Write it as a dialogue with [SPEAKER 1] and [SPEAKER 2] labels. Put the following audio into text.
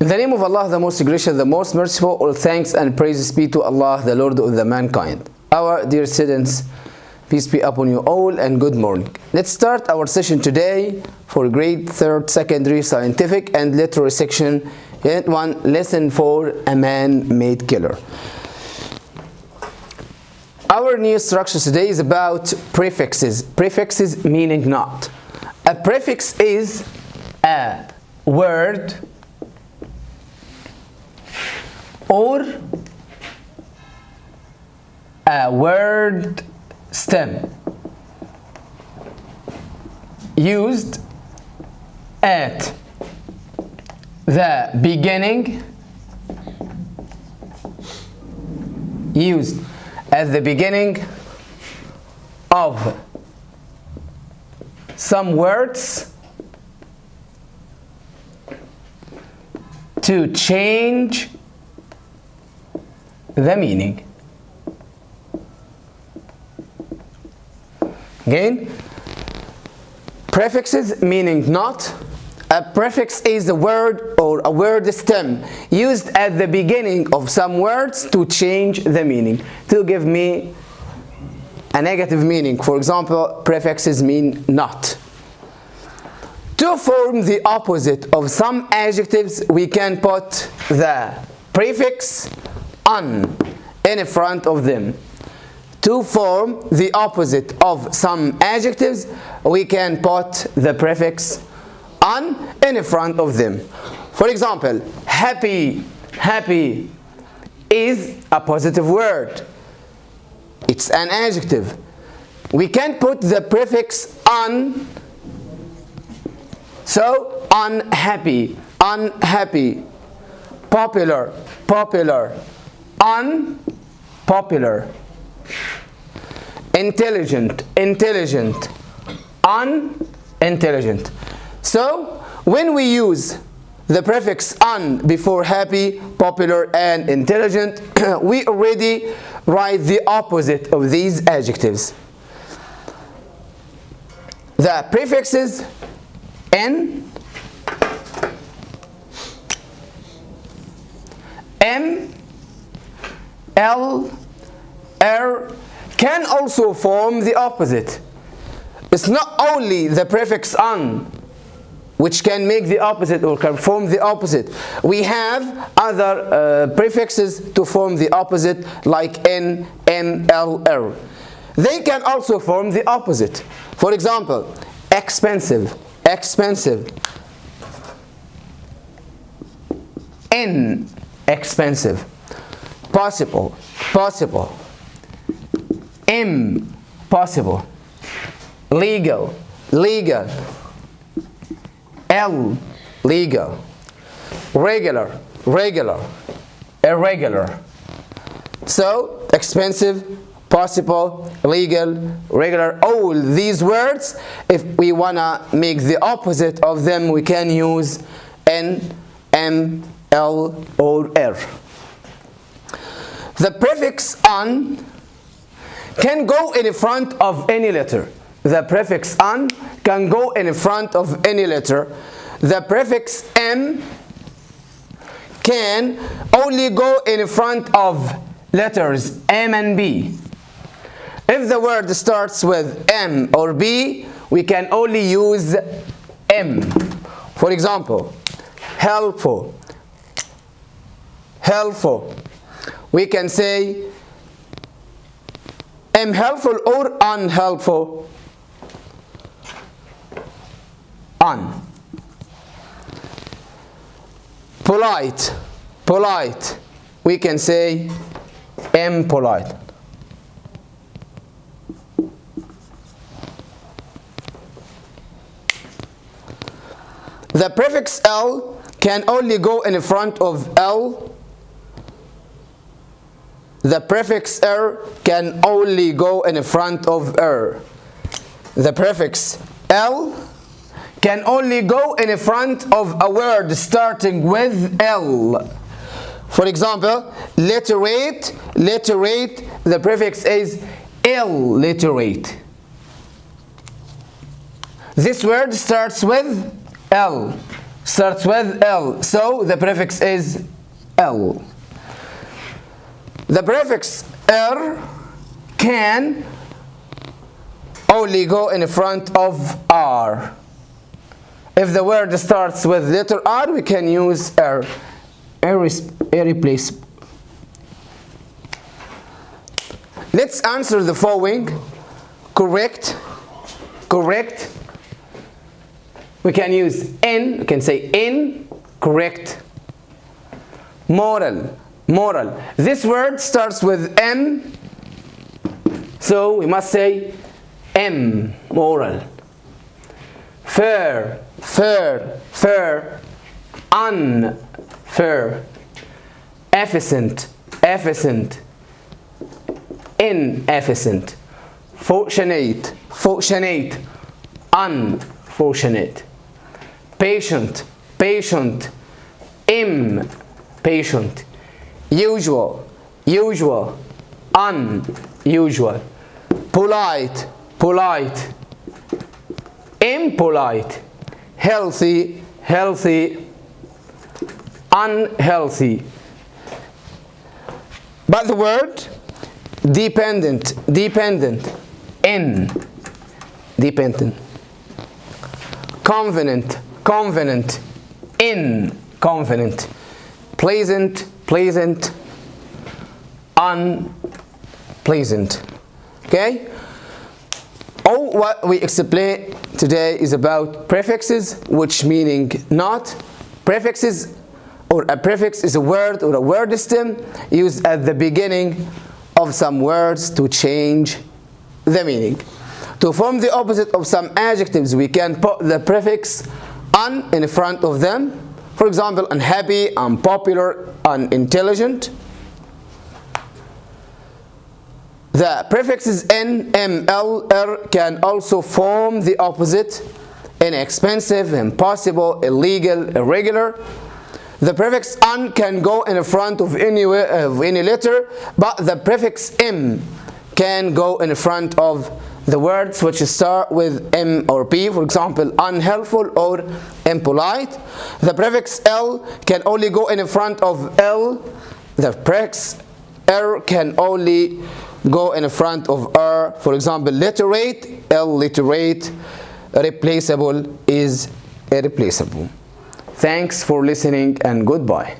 [SPEAKER 1] In the name of Allah, the most gracious, the most merciful, all thanks and praises be to Allah, the Lord of the mankind. Our dear students, peace be upon you all and good morning. Let's start our session today for grade 3rd secondary scientific and literary section, unit 1, lesson 4, a man-made killer. Our new structure today is about prefixes. Prefixes meaning not. A prefix is a word or a word stem used at the beginning of some words to change the meaning. Again, prefixes meaning not. A prefix is a word or a word stem used at the beginning of some words to change the meaning, to give me a negative meaning. For example, prefixes mean not. To form the opposite of some adjectives, we can put the prefix un in front of them. To form the opposite of some adjectives, we can put the prefix un in front of them. For example, happy. Happy is a positive word. It's an adjective. We can put the prefix un. So unhappy, unhappy. Popular, popular. Unpopular. Intelligent, intelligent. Unintelligent. So when we use the prefix un before happy, popular, and intelligent, we already write the opposite of these adjectives. The prefixes n, m, l, r can also form the opposite. It's not only the prefix un which can make the opposite or can form the opposite. We have other prefixes to form the opposite, like n, m, l, r. They can also form the opposite. For example, expensive, expensive. Inexpensive. Possible, possible. Impossible. Legal, legal. Illegal. Regular, regular. Irregular. So, expensive, possible, legal, regular, all these words, if we wanna make the opposite of them, we can use n, m, l, or r. The prefix un can go in front of any letter. The prefix un can go in front of any letter. The prefix m can only go in front of letters m and b. If the word starts with m or b, we can only use m. For example, helpful, helpful. We can say am helpful or unhelpful. Un. Polite, polite. We can say impolite. The prefix l can only go in front of l. The prefix r can only go in front of r. The prefix l can only go in front of a word starting with L. For example, literate, literate, the prefix is illiterate. This word starts with L. starts with L, so the prefix is L. The prefix R can only go in front of R. If the word starts with letter R, we can use R. Irreplaceable. Let's answer the following. Correct. Correct. We can use in. We can say in. Correct. Moral. Moral. This word starts with M, so we must say M. Moral. Fair. Fair. Fair. Unfair. Efficient. Efficient. Inefficient. Fortunate. Fortunate. Unfortunate. Patient. Patient. Impatient. Usual. Usual. Unusual. Polite. Polite. Impolite. Healthy. Healthy. Unhealthy. But the word dependent. Dependent. Independent. Convenient. Convenient. Inconvenient. Pleasant. Pleasant. Unpleasant. Okay? All what we explain today is about prefixes, which meaning not. Prefixes, or a prefix is a word or a word stem used at the beginning of some words to change the meaning. To form the opposite of some adjectives, we can put the prefix un in front of them. For example, unhappy, unpopular, unintelligent. The prefixes n, m, l, r can also form the opposite: inexpensive, impossible, illegal, irregular. The prefix un can go in front of any letter, but the prefix m can go in front of the words which start with M or P, for example, unhelpful or impolite. The prefix L can only go in front of L. The prefix R can only go in front of R. For example, literate, illiterate. Replaceable is irreplaceable. Thanks for listening and goodbye.